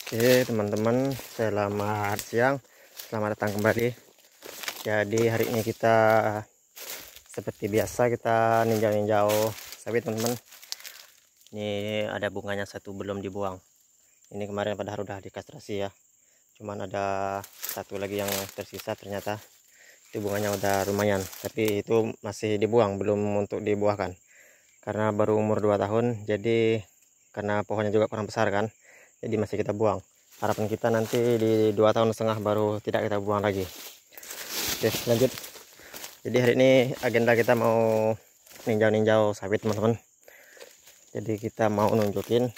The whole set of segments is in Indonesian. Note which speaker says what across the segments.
Speaker 1: Oke teman-teman, selamat siang, selamat datang kembali. Jadi hari ini kita seperti biasa kita ninjau-ninjau sawit teman-teman. Ini ada bunganya satu belum dibuang. Ini kemarin padahal udah dikastrasi ya, cuman ada satu lagi yang tersisa. Ternyata itu bunganya udah lumayan, tapi itu masih dibuang, belum untuk dibuahkan karena baru umur 2 tahun. Jadi karena pohonnya juga kurang besar kan, jadi masih kita buang. Harapan kita nanti di 2,5 tahun baru tidak kita buang lagi. Oke lanjut. Jadi hari ini agenda kita mau ninjau-ninjau sawit teman-teman. Jadi kita mau nunjukin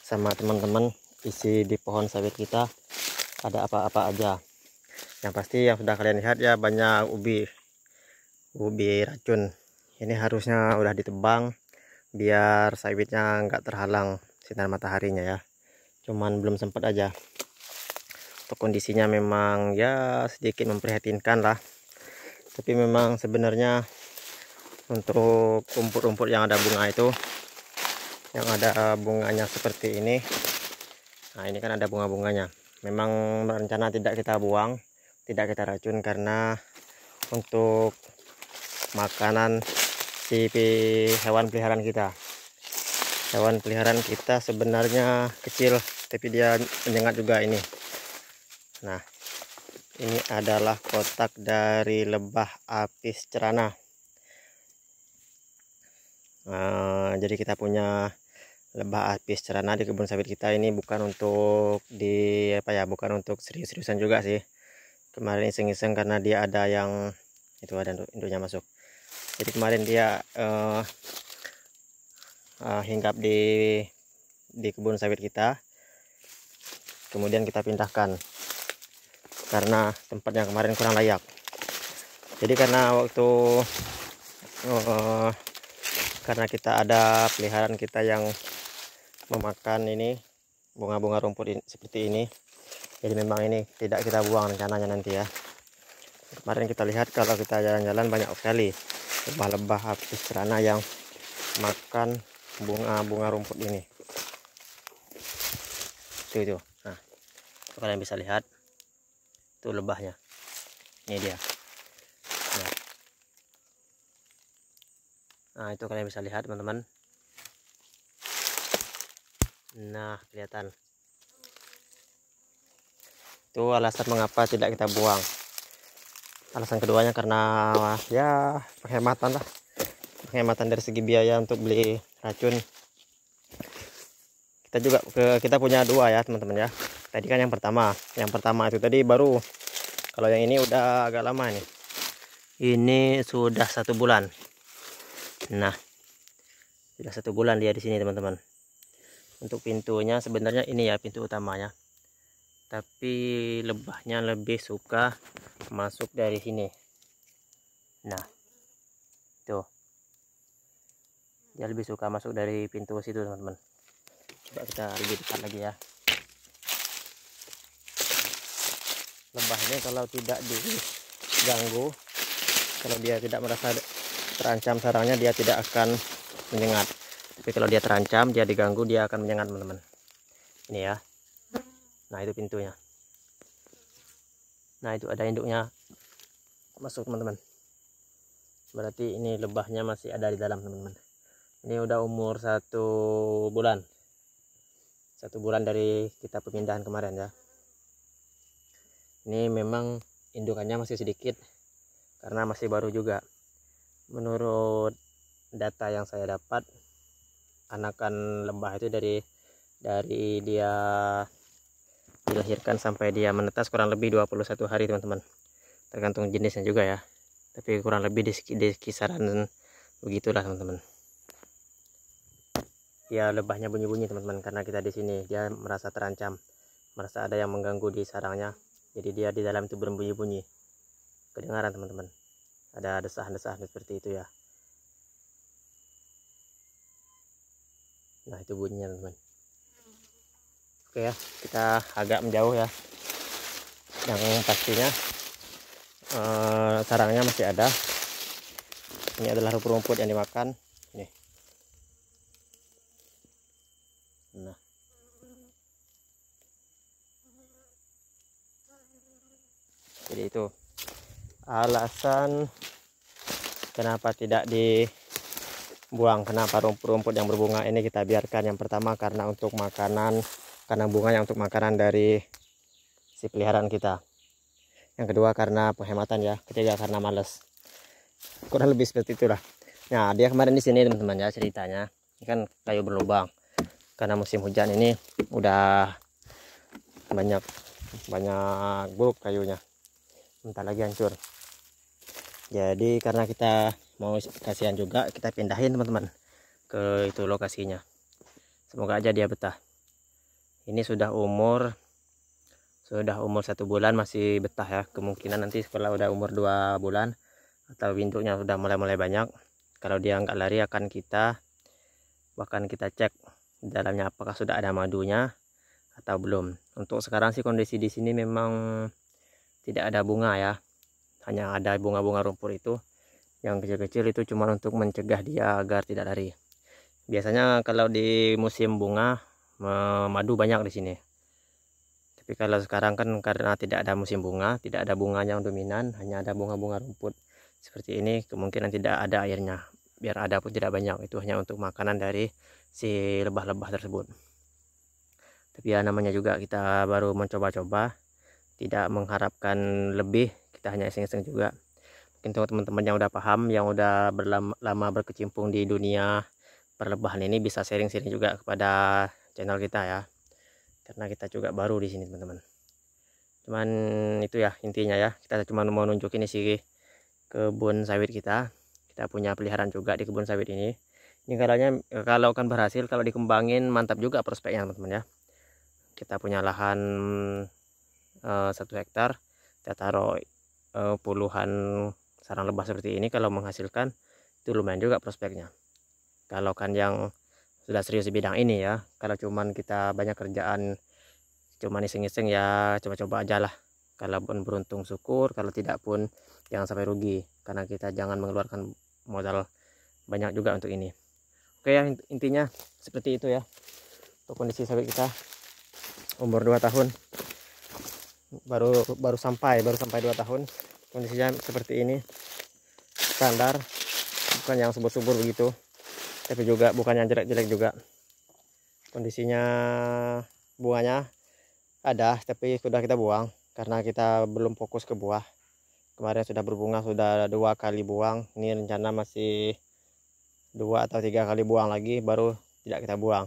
Speaker 1: sama teman-teman isi di pohon sawit kita ada apa-apa aja. Yang pasti yang sudah kalian lihat ya, banyak ubi racun. Ini harusnya udah ditebang biar sawitnya nggak terhalang sinar mataharinya ya, cuman belum sempat aja. Untuk kondisinya memang ya sedikit memprihatinkan lah, tapi memang sebenarnya untuk rumput-rumput yang ada bunga itu, yang ada bunganya seperti ini, nah ini kan ada bunga-bunganya, memang rencana tidak kita buang, tidak kita racun, karena untuk makanan si hewan peliharaan kita. Hewan peliharaan kita sebenarnya kecil, tapi dia menyengat juga ini. Nah, ini adalah kotak dari lebah apis cerana. Jadi kita punya lebah apis cerana di kebun sawit kita. Ini bukan untuk bukan untuk serius-seriusan juga sih. Kemarin iseng-iseng karena dia ada yang itu, ada induknya masuk. Jadi kemarin dia hinggap di kebun sawit kita, kemudian kita pindahkan karena tempat yang kemarin kurang layak. Jadi karena karena kita ada peliharaan kita yang memakan ini bunga-bunga rumput seperti ini, jadi memang ini tidak kita buang rencananya nanti ya. Kemarin kita lihat kalau kita jalan-jalan banyak sekali lebah-lebah apis cerana yang makan bunga-bunga rumput ini. Itu. Nah, kalian bisa lihat itu lebahnya. Ini dia. Nah, itu kalian bisa lihat teman-teman. Nah, kelihatan. Itu alasan mengapa tidak kita buang. Alasan keduanya karena ya penghematan lah. Penghematan dari segi biaya untuk beli racun. Kita punya dua ya teman-teman ya. Tadi kan yang pertama itu tadi baru. Kalau yang ini udah agak lama nih. Ini sudah 1 bulan. Nah, sudah 1 bulan dia di sini teman-teman. Untuk pintunya sebenarnya ini ya pintu utamanya, tapi lebahnya lebih suka masuk dari sini. Nah, tuh, dia lebih suka masuk dari pintu situ teman-teman. Coba kita lebih dekat lagi ya. Lebah ini kalau tidak diganggu, kalau dia tidak merasa terancam sarangnya, dia tidak akan menyengat. Tapi kalau dia terancam, dia diganggu, dia akan menyengat teman-teman. Ini ya. Nah, itu pintunya. Nah, itu ada induknya masuk teman-teman. Berarti ini lebahnya masih ada di dalam teman-teman. Ini udah umur 1 bulan. 1 bulan dari kita pemindahan kemarin ya. Ini memang indukannya masih sedikit karena masih baru juga. Menurut data yang saya dapat, anakan lebah itu dari dia dilahirkan sampai dia menetas kurang lebih 21 hari teman-teman. Tergantung jenisnya juga ya. Tapi kurang lebih di kisaran begitulah teman-teman. Ya, lebahnya bunyi-bunyi teman-teman karena kita di sini, dia merasa terancam, merasa ada yang mengganggu di sarangnya. Jadi dia di dalam itu berbunyi-bunyi. Kedengaran teman-teman. Ada desah-desah seperti itu ya. Nah, itu bunyinya teman-teman. Oke ya, kita agak menjauh ya. Yang pastinya sarangnya masih ada. Ini adalah rumput-rumput yang dimakan. Nih. Nah, Jadi itu alasan kenapa tidak dibuang, kenapa rumput-rumput yang berbunga ini kita biarkan. Yang pertama karena untuk makanan, karena bunganya untuk makanan dari si peliharaan kita. Yang kedua karena penghematan ya. Ketiga karena males. Kurang lebih seperti itulah. Nah, dia kemarin di sini teman-teman ya ceritanya. Ini kan kayu berlubang. Karena musim hujan ini udah banyak buruk kayunya. Bentar lagi hancur. Jadi karena kita mau kasihan juga, kita pindahin teman-teman ke itu lokasinya. Semoga aja dia betah. Ini sudah umur 1 bulan masih betah ya. Kemungkinan nanti kalau udah umur 2 bulan atau induknya sudah mulai banyak, kalau dia nggak lari akan kita cek di dalamnya apakah sudah ada madunya atau belum. Untuk sekarang sih kondisi di sini memang tidak ada bunga ya. Hanya ada bunga-bunga rumput itu yang kecil-kecil, itu cuma untuk mencegah dia agar tidak lari. Biasanya kalau di musim bunga madu banyak di sini. Tapi kalau sekarang kan karena tidak ada musim bunga, tidak ada bunganya yang dominan, hanya ada bunga-bunga rumput seperti ini, kemungkinan tidak ada airnya. Biar ada pun tidak banyak, itu hanya untuk makanan dari si lebah-lebah tersebut. Tapi ya namanya juga kita baru mencoba-coba, tidak mengharapkan lebih, kita hanya iseng-iseng juga. Mungkin teman-teman yang udah paham, yang udah lama berkecimpung di dunia perlebahan ini bisa sharing-sharing juga kepada channel kita ya, karena kita juga baru di sini teman-teman. Cuman itu ya intinya ya, kita cuma mau nunjukin isi kebun sawit kita punya peliharaan juga di kebun sawit ini. Ini kalau kan berhasil, kalau dikembangin mantap juga prospeknya teman-teman ya. Kita punya lahan 1 hektar, kita taruh puluhan sarang lebah seperti ini. Kalau menghasilkan itu lumayan juga prospeknya. Kalau kan yang sudah serius di bidang ini ya, kalau cuman kita banyak kerjaan, cuman iseng-iseng ya, coba-coba aja lah. Kalau pun beruntung syukur, kalau tidak pun jangan sampai rugi, karena kita jangan mengeluarkan modal banyak juga untuk ini. Oke ya, intinya seperti itu ya untuk kondisi sawit kita. Umur 2 tahun, baru sampai 2 tahun, kondisinya seperti ini. Standar, bukan yang subur-subur begitu, tapi juga bukan yang jelek-jelek juga. Kondisinya bunganya ada, tapi sudah kita buang karena kita belum fokus ke buah. Kemarin sudah berbunga, sudah 2 kali buang. Ini rencana masih 2 atau 3 kali buang lagi, baru tidak kita buang.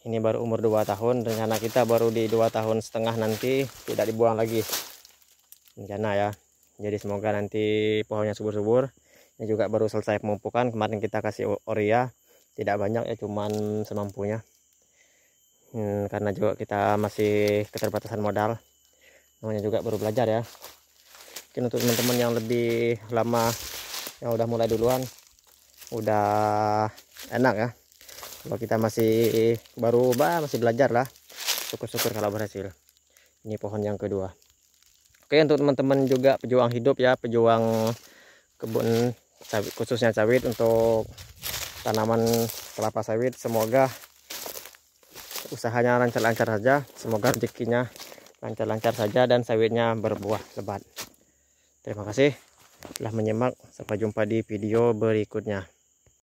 Speaker 1: Ini baru umur 2 tahun, rencana kita baru di 2 tahun setengah nanti tidak dibuang lagi rencana ya. Jadi semoga nanti pohonnya subur-subur. Ini juga baru selesai pemupukan, kemarin kita kasih urea, tidak banyak ya, cuman semampunya. Karena juga kita masih keterbatasan modal, namanya juga baru belajar ya. Mungkin untuk teman-teman yang lebih lama, yang udah mulai duluan, udah enak ya. Kalau kita masih masih belajar lah, syukur-syukur kalau berhasil. Ini pohon yang kedua. Oke, untuk teman-teman juga pejuang hidup ya, pejuang kebun sawit, khususnya sawit, untuk tanaman kelapa sawit, semoga usahanya lancar-lancar saja, semoga rezekinya lancar-lancar saja dan sawitnya berbuah lebat. Terima kasih telah menyimak, sampai jumpa di video berikutnya.